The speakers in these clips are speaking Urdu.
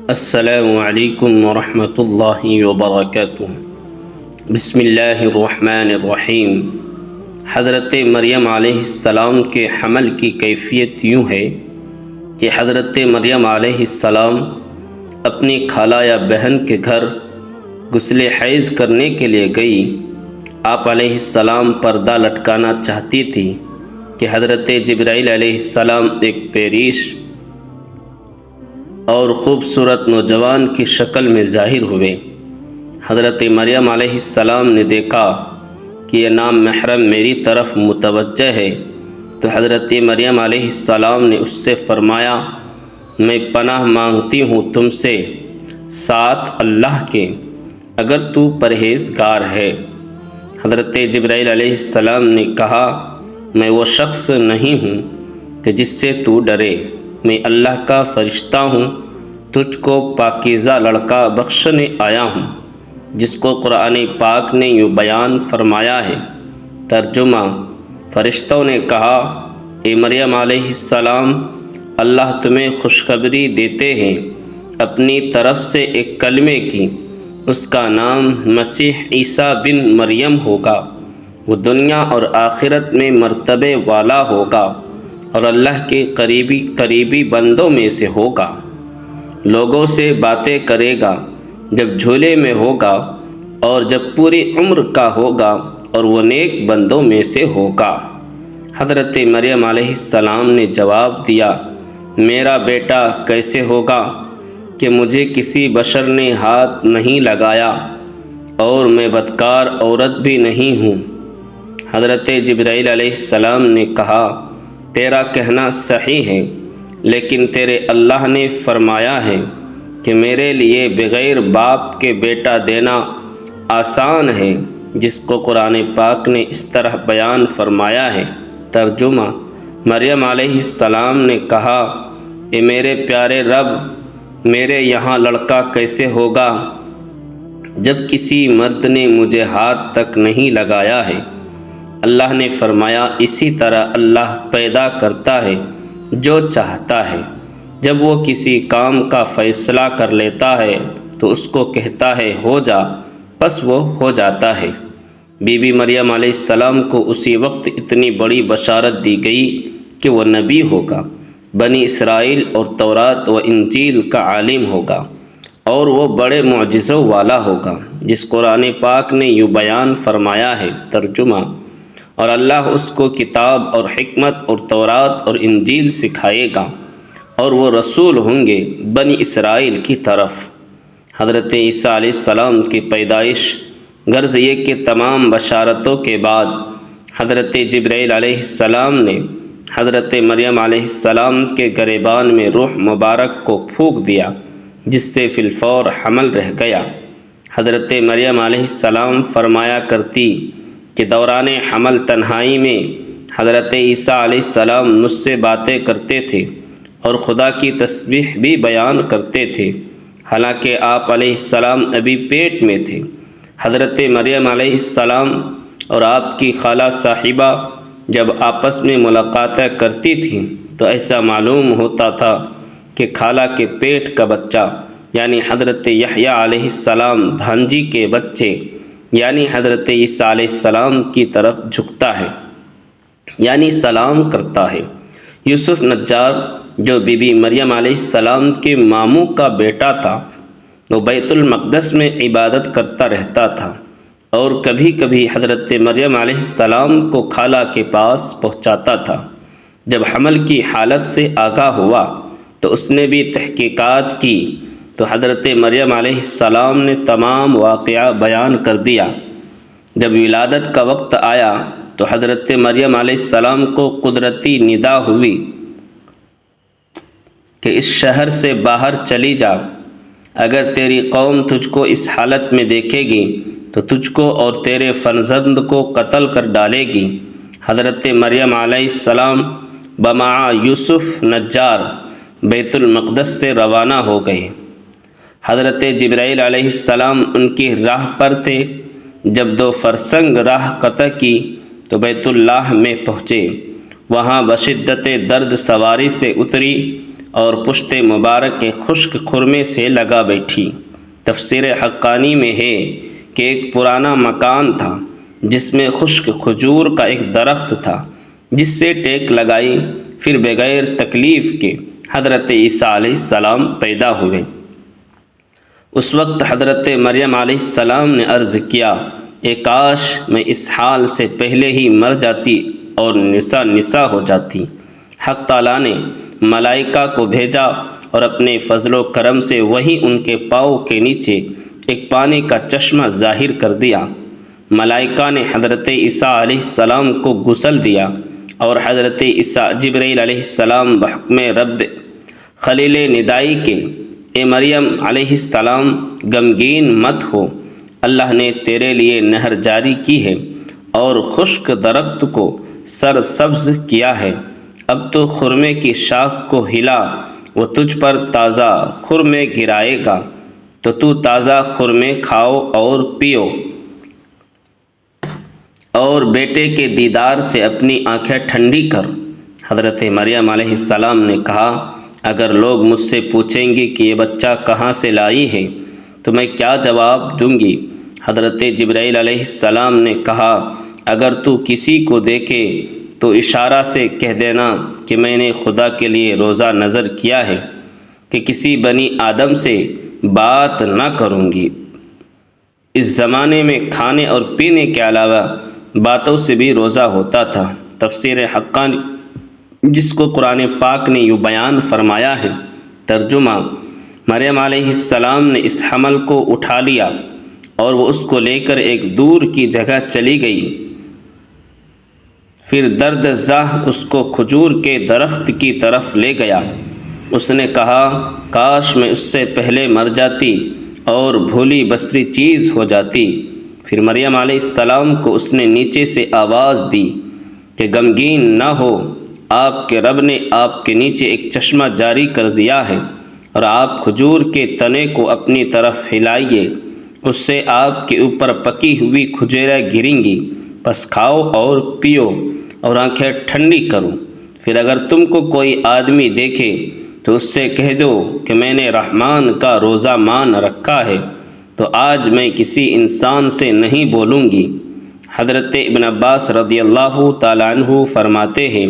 السلام علیکم ورحمۃ اللہ وبرکاتہ۔ بسم اللہ الرحمن الرحیم۔ حضرت مریم علیہ السلام کے حمل کی کیفیت یوں ہے کہ حضرت مریم علیہ السلام اپنی خالہ یا بہن کے گھر غسل حیض کرنے کے لیے گئی۔ آپ علیہ السلام پردہ لٹکانا چاہتی تھی کہ حضرت جبرائیل علیہ السلام ایک پیریش اور خوبصورت نوجوان کی شکل میں ظاہر ہوئے۔ حضرت مریم علیہ السلام نے دیکھا کہ یہ نام محرم میری طرف متوجہ ہے، تو حضرت مریم علیہ السلام نے اس سے فرمایا، میں پناہ مانگتی ہوں تم سے ساتھ اللہ کے، اگر تو پرہیزگار ہے۔ حضرت جبرائیل علیہ السلام نے کہا، میں وہ شخص نہیں ہوں کہ جس سے تو ڈرے، میں اللہ کا فرشتہ ہوں، تجھ کو پاکیزہ لڑکا بخشنے آیا ہوں، جس کو قرآن پاک نے یوں بیان فرمایا ہے۔ ترجمہ: فرشتوں نے کہا، اے مریم علیہ السلام، اللہ تمہیں خوشخبری دیتے ہیں اپنی طرف سے ایک کلمے کی، اس کا نام مسیح عیسیٰ بن مریم ہوگا، وہ دنیا اور آخرت میں مرتبے والا ہوگا اور اللہ کے قریبی بندوں میں سے ہوگا۔ لوگوں سے باتیں کرے گا جب جھولے میں ہوگا اور جب پوری عمر کا ہوگا، اور وہ نیک بندوں میں سے ہوگا۔ حضرت مریم علیہ السلام نے جواب دیا، میرا بیٹا کیسے ہوگا کہ مجھے کسی بشر نے ہاتھ نہیں لگایا اور میں بدکار عورت بھی نہیں ہوں۔ حضرت جبرائیل علیہ السلام نے کہا، تیرا کہنا صحیح ہے، لیکن تیرے اللہ نے فرمایا ہے کہ میرے لیے بغیر باپ کے بیٹا دینا آسان ہے، جس کو قرآن پاک نے اس طرح بیان فرمایا ہے۔ ترجمہ: مریم علیہ السلام نے کہا، اے میرے پیارے رب، میرے یہاں لڑکا کیسے ہوگا جب کسی مرد نے مجھے ہاتھ تک نہیں لگایا ہے؟ اللہ نے فرمایا، اسی طرح اللہ پیدا کرتا ہے جو چاہتا ہے، جب وہ کسی کام کا فیصلہ کر لیتا ہے تو اس کو کہتا ہے ہو جا، پس وہ ہو جاتا ہے۔ بی بی مریم علیہ السلام کو اسی وقت اتنی بڑی بشارت دی گئی کہ وہ نبی ہوگا، بنی اسرائیل اور تورات و انجیل کا عالم ہوگا، اور وہ بڑے معجزوں والا ہوگا، جس قرآن پاک نے یوں بیان فرمایا ہے۔ ترجمہ: اور اللہ اس کو کتاب اور حکمت اور تورات اور انجیل سکھائے گا، اور وہ رسول ہوں گے بنی اسرائیل کی طرف۔ حضرت عیسیٰ علیہ السلام کی پیدائش، غرض یہ کہ تمام بشارتوں کے بعد حضرت جبرائیل علیہ السلام نے حضرت مریم علیہ السلام کے گریبان میں روح مبارک کو پھونک دیا، جس سے فی الفور حمل رہ گیا۔ حضرت مریم علیہ السلام فرمایا کرتی کہ دوران حمل تنہائی میں حضرت عیسیٰ علیہ السلام مجھ سے باتیں کرتے تھے اور خدا کی تسبیح بھی بیان کرتے تھے، حالانکہ آپ علیہ السلام ابھی پیٹ میں تھے۔ حضرت مریم علیہ السلام اور آپ کی خالہ صاحبہ جب آپس میں ملاقاتیں کرتی تھیں تو ایسا معلوم ہوتا تھا کہ خالہ کے پیٹ کا بچہ یعنی حضرت یحییٰ علیہ السلام بھانجی کے بچے یعنی حضرت عیسیٰ علیہ السلام کی طرف جھکتا ہے، یعنی سلام کرتا ہے۔ یوسف نجار جو بی بی مریم علیہ السلام کے ماموں کا بیٹا تھا، وہ بیت المقدس میں عبادت کرتا رہتا تھا، اور کبھی کبھی حضرت مریم علیہ السلام کو خالہ کے پاس پہنچاتا تھا۔ جب حمل کی حالت سے آگاہ ہوا تو اس نے بھی تحقیقات کی، تو حضرت مریم علیہ السلام نے تمام واقعہ بیان کر دیا۔ جب ولادت کا وقت آیا تو حضرت مریم علیہ السلام کو قدرتی ندا ہوئی کہ اس شہر سے باہر چلی جا، اگر تیری قوم تجھ کو اس حالت میں دیکھے گی تو تجھ کو اور تیرے فرزند کو قتل کر ڈالے گی۔ حضرت مریم علیہ السلام بمعہ یوسف نجار بیت المقدس سے روانہ ہو گئے۔ حضرت جبرائیل علیہ السلام ان کی راہ پر تھے۔ جب 2 فرسنگ راہ قطع کی تو بیت اللہ میں پہنچے۔ وہاں بشدت درد سواری سے اتری اور پشت مبارک کے خشک خرمے سے لگا بیٹھی۔ تفسیر حقانی میں ہے کہ ایک پرانا مکان تھا جس میں خشک کھجور کا ایک درخت تھا، جس سے ٹیک لگائی، پھر بغیر تکلیف کے حضرت عیسیٰ علیہ السلام پیدا ہوئے۔ اس وقت حضرت مریم علیہ السلام نے عرض کیا، اے کاش میں اس حال سے پہلے ہی مر جاتی اور نسا ہو جاتی۔ حق تعالیٰ نے ملائکہ کو بھیجا اور اپنے فضل و کرم سے وہی ان کے پاؤں کے نیچے ایک پانی کا چشمہ ظاہر کر دیا۔ ملائکہ نے حضرت عیسیٰ علیہ السلام کو غسل دیا اور حضرت جبرائیل علیہ السلام بحکم رب خلیل ندائی کے، اے مریم علیہ السلام غمگین مت ہو، اللہ نے تیرے لیے نہر جاری کی ہے اور خشک درخت کو سرسبز کیا ہے۔ اب تو خرمے کی شاخ کو ہلا، وہ تجھ پر تازہ خرمے گرائے گا، تو تو تازہ خرمے کھاؤ اور پیو، اور بیٹے کے دیدار سے اپنی آنکھیں ٹھنڈی کر۔ حضرت مریم علیہ السلام نے کہا، اگر لوگ مجھ سے پوچھیں گے کہ یہ بچہ کہاں سے لائی ہے تو میں کیا جواب دوں گی؟ حضرت جبرائیل علیہ السلام نے کہا، اگر تو کسی کو دیکھے تو اشارہ سے کہہ دینا کہ میں نے خدا کے لیے روزہ نظر کیا ہے کہ کسی بنی آدم سے بات نہ کروں گی۔ اس زمانے میں کھانے اور پینے کے علاوہ باتوں سے بھی روزہ ہوتا تھا۔ تفسیر حقانی جس کو قرآن پاک نے یوں بیان فرمایا ہے۔ ترجمہ: مریم علیہ السلام نے اس حمل کو اٹھا لیا اور وہ اس کو لے کر ایک دور کی جگہ چلی گئی۔ پھر درد زاہ اس کو کھجور کے درخت کی طرف لے گیا۔ اس نے کہا، کاش میں اس سے پہلے مر جاتی اور بھولی بسری چیز ہو جاتی۔ پھر مریم علیہ السلام کو اس نے نیچے سے آواز دی کہ غمگین نہ ہو، آپ کے رب نے آپ کے نیچے ایک چشمہ جاری کر دیا ہے، اور آپ کھجور کے تنے کو اپنی طرف ہلائیے، اس سے آپ کے اوپر پکی ہوئی کھجوریں گریں گی، بس کھاؤ اور پیو اور آنکھیں ٹھنڈی کرو۔ پھر اگر تم کو کوئی آدمی دیکھے تو اس سے کہہ دو کہ میں نے رحمان کا روزہ مان رکھا ہے، تو آج میں کسی انسان سے نہیں بولوں گی۔ حضرت ابن عباس رضی اللہ تعالیٰ عنہ فرماتے ہیں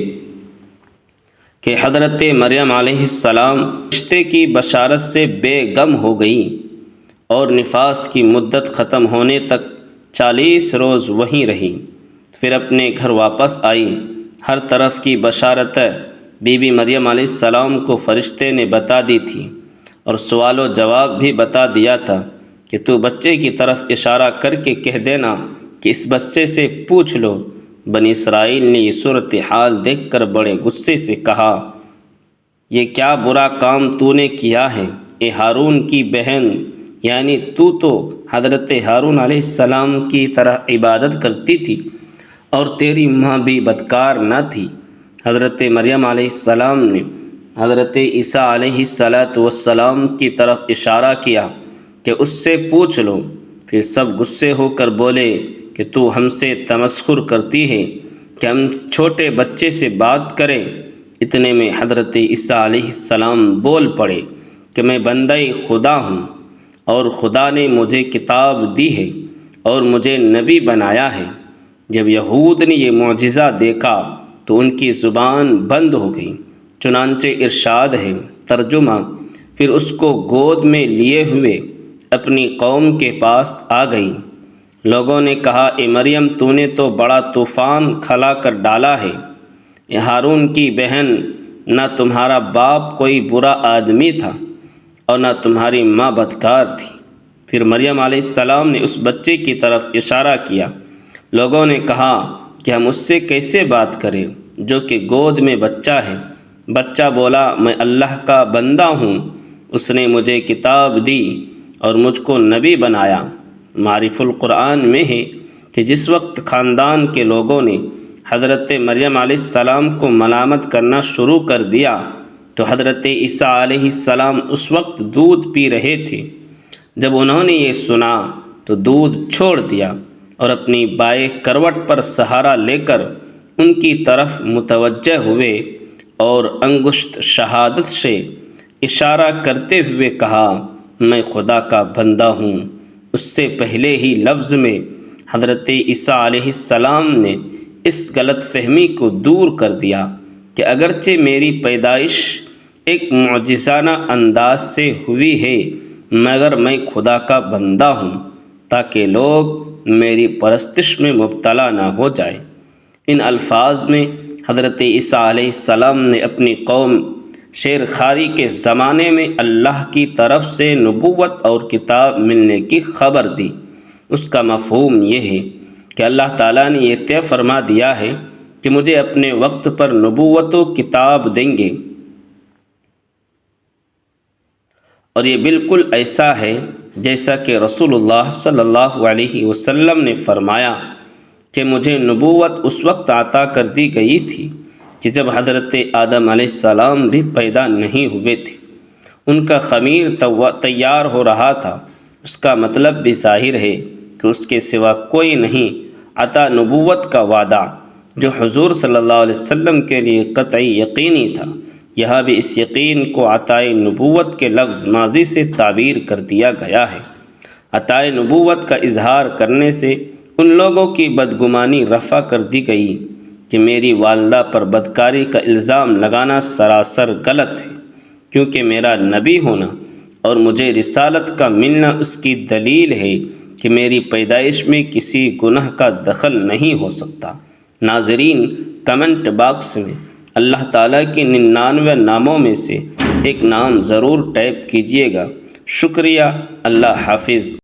کہ حضرت مریم علیہ السلام رشتے کی بشارت سے بے غم ہو گئیں اور نفاس کی مدت ختم ہونے تک 40 روز وہیں رہیں، پھر اپنے گھر واپس آئی۔ ہر طرف کی بشارت بی بی مریم علیہ السلام کو فرشتے نے بتا دی تھی، اور سوال و جواب بھی بتا دیا تھا کہ تو بچے کی طرف اشارہ کر کے کہہ دینا کہ اس بچے سے پوچھ لو۔ بنی اسرائیل نے یہ صورتحال دیکھ کر بڑے غصے سے کہا، یہ کیا برا کام تو نے کیا ہے، اے ہارون کی بہن، یعنی تو حضرت ہارون علیہ السلام کی طرح عبادت کرتی تھی اور تیری ماں بھی بدکار نہ تھی۔ حضرت مریم علیہ السلام نے حضرت عیسیٰ علیہ السلام کی طرف اشارہ کیا کہ اس سے پوچھ لو۔ پھر سب غصے ہو کر بولے کہ تو ہم سے تمسخر کرتی ہے کہ ہم چھوٹے بچے سے بات کریں۔ اتنے میں حضرت عیسیٰ علیہ السلام بول پڑے کہ میں بندہ خدا ہوں، اور خدا نے مجھے کتاب دی ہے اور مجھے نبی بنایا ہے۔ جب یہود نے یہ معجزہ دیکھا تو ان کی زبان بند ہو گئی۔ چنانچہ ارشاد ہے، ترجمہ: پھر اس کو گود میں لیے ہوئے اپنی قوم کے پاس آ گئی۔ لوگوں نے کہا، اے مریم، تو نے تو بڑا طوفان کھلا کر ڈالا ہے۔ اے ہارون کی بہن، نہ تمہارا باپ کوئی برا آدمی تھا اور نہ تمہاری ماں بدکار تھی۔ پھر مریم علیہ السلام نے اس بچے کی طرف اشارہ کیا۔ لوگوں نے کہا کہ ہم اس سے کیسے بات کریں جو کہ گود میں بچہ ہے؟ بچہ بولا، میں اللہ کا بندہ ہوں، اس نے مجھے کتاب دی اور مجھ کو نبی بنایا۔ معارف القرآن میں ہے کہ جس وقت خاندان کے لوگوں نے حضرت مریم علیہ السلام کو ملامت کرنا شروع کر دیا تو حضرت عیسیٰ علیہ السلام اس وقت دودھ پی رہے تھے۔ جب انہوں نے یہ سنا تو دودھ چھوڑ دیا اور اپنی بائیں کروٹ پر سہارا لے کر ان کی طرف متوجہ ہوئے اور انگشت شہادت سے اشارہ کرتے ہوئے کہا میں خدا کا بندہ ہوں۔ اس سے پہلے ہی لفظ میں حضرت عیسیٰ علیہ السلام نے اس غلط فہمی کو دور کر دیا کہ اگرچہ میری پیدائش ایک معجزانہ انداز سے ہوئی ہے مگر میں خدا کا بندہ ہوں تاکہ لوگ میری پرستش میں مبتلا نہ ہو جائیں۔ ان الفاظ میں حضرت عیسیٰ علیہ السلام نے اپنی قوم شیر خواری کے زمانے میں اللہ کی طرف سے نبوت اور کتاب ملنے کی خبر دی۔ اس کا مفہوم یہ ہے کہ اللہ تعالیٰ نے یہ طے فرما دیا ہے کہ مجھے اپنے وقت پر نبوت و کتاب دیں گے، اور یہ بالکل ایسا ہے جیسا کہ رسول اللہ صلی اللہ علیہ وسلم نے فرمایا کہ مجھے نبوت اس وقت عطا کر دی گئی تھی کہ جب حضرت آدم علیہ السلام بھی پیدا نہیں ہوئے تھے۔ ان کا خمیر تیار ہو رہا تھا۔ اس کا مطلب بھی ظاہر ہے کہ اس کے سوا کوئی نہیں۔ عطا نبوت کا وعدہ جو حضور صلی اللہ علیہ وسلم کے لیے قطعی یقینی تھا، یہاں بھی اس یقین کو عطائے نبوت کے لفظ ماضی سے تعبیر کر دیا گیا ہے۔ عطائے نبوت کا اظہار کرنے سے ان لوگوں کی بدگمانی رفع کر دی گئی کہ میری والدہ پر بدکاری کا الزام لگانا سراسر غلط ہے، کیونکہ میرا نبی ہونا اور مجھے رسالت کا ملنا اس کی دلیل ہے کہ میری پیدائش میں کسی گناہ کا دخل نہیں ہو سکتا۔ ناظرین، کمنٹ باکس میں اللہ تعالیٰ کے 99 ناموں میں سے ایک نام ضرور ٹائپ کیجیے گا۔ شکریہ۔ اللہ حافظ۔